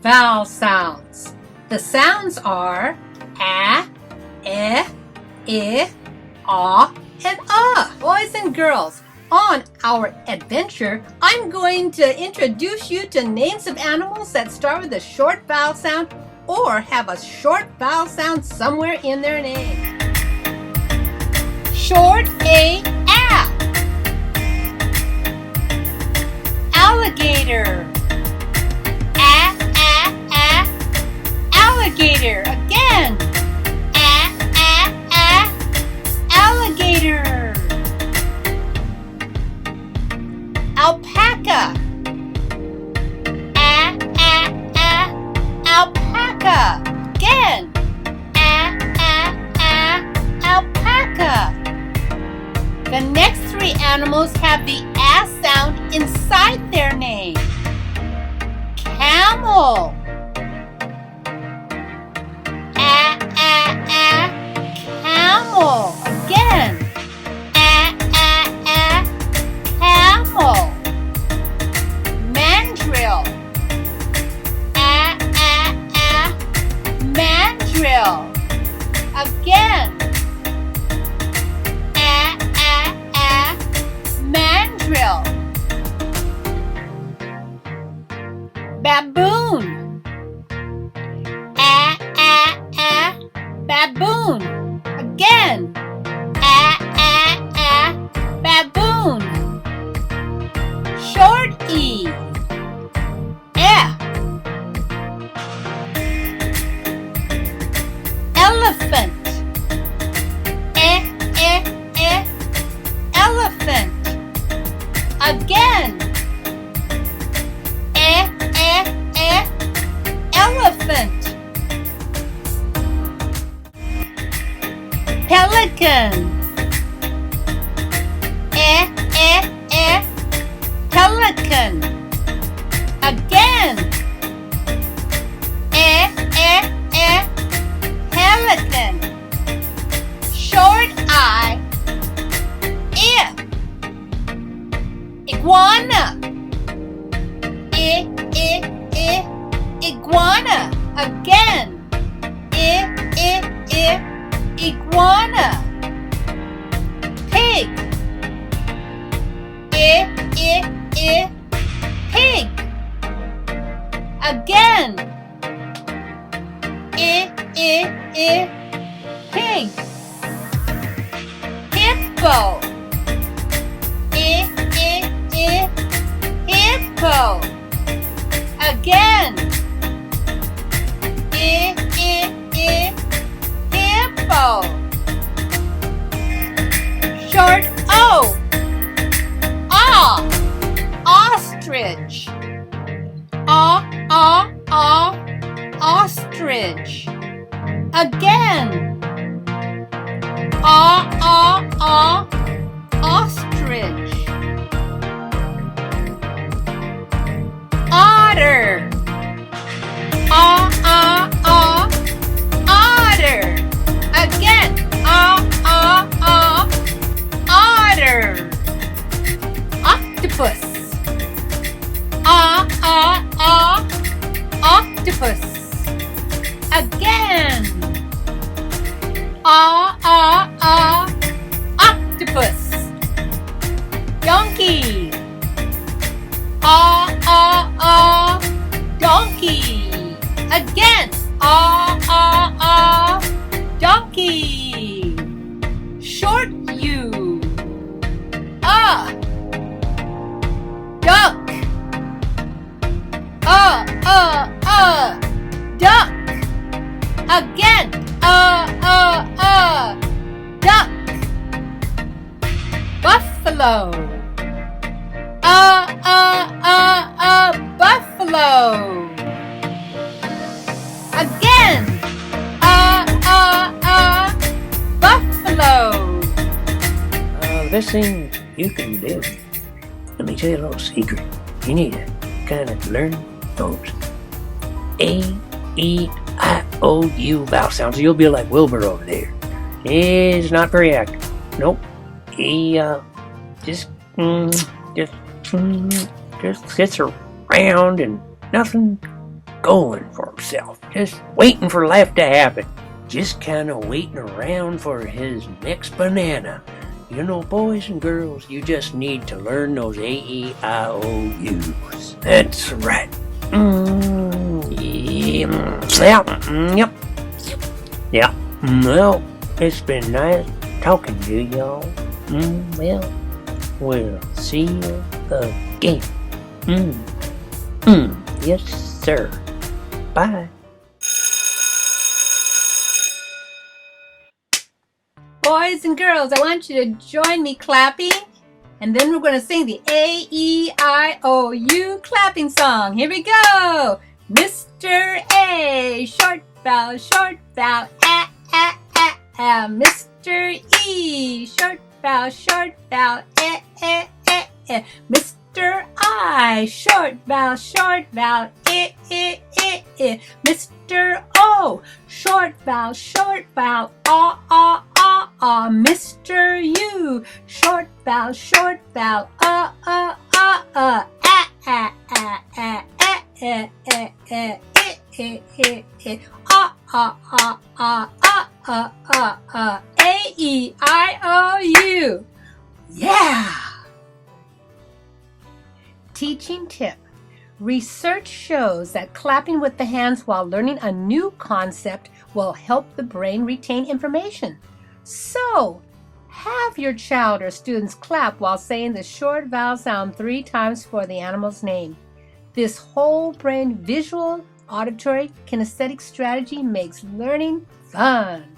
vowel sounds. The sounds are a, e, I, and Boys and girls, on our adventure, I'm going to introduce you to names of animals that start with a short vowel sound or have a short vowel sound somewhere in their name. Short A, alligator. Alligator. Again. Alligator. Alpaca. Alpaca. Again. Alpaca. The next three animals have the A sound inside their name. Camel. Camel. Again. Camel. Mandrill. Mandrill. Again. Mandrill. Baboon. Baboon. Again. Baboon. Short E. Elephant. Elephant. Again. Elephant. Pelican. Pelican. Again. Pelican. Short I. Iguana. Iguana. Again. Iguana. Pig. Pig. Again. Pig. Hippo. Hippo. Again. Hippo. Short O. Ostrich. Ostrich. Again. Ostrich. Otter. Otter. Again. Otter. Octopus. Octopus. Again. Octopus. Donkey. Donkey. Again. Donkey. Short U. Duck. Duck. Again. Duck. Buffalo. Buffalo. Again. Buffalo. Best thing you can do, let me tell you a little secret. You need to kind of learn those A, E, I, O, U vowel sounds. You'll be like Wilbur over there. He's not very active. Nope. He just sits around and nothing going for himself, just waiting for life to happen, just kind of waiting around for his next banana. You know, boys and girls, you just need to learn those A-E-I-O-U's. That's right. Yep. Well, it's been nice talking to y'all. Well, we'll see you again. Yes, sir. Bye. Boys and girls, I want you to join me clapping, and then we're going to sing the A-E-I-O-U clapping song. Here we go. Mr. A, short vowel, a, a, a, a. Mr. E, short vowel, e, e, e, e. Mr. I, short vowel, e, e, e, e. Mr. O, short vowel, ah, ah, ah, ah. Mr. U, short vowel, ah, ah, ah, ah. Ah, ah, ah, ah, ah, eh, eh, eh, eh, eh, eh. Ah, ah, ah, ah, ah, ah, ah, ah. A-E-I-O-U. Yeah! Teaching tip. Research shows that clapping with the hands while learning a new concept will help the brain retain information. So, have your child or students clap while saying the short vowel sound 3 times for the animal's name. This whole brain visual, auditory, kinesthetic strategy makes learning fun.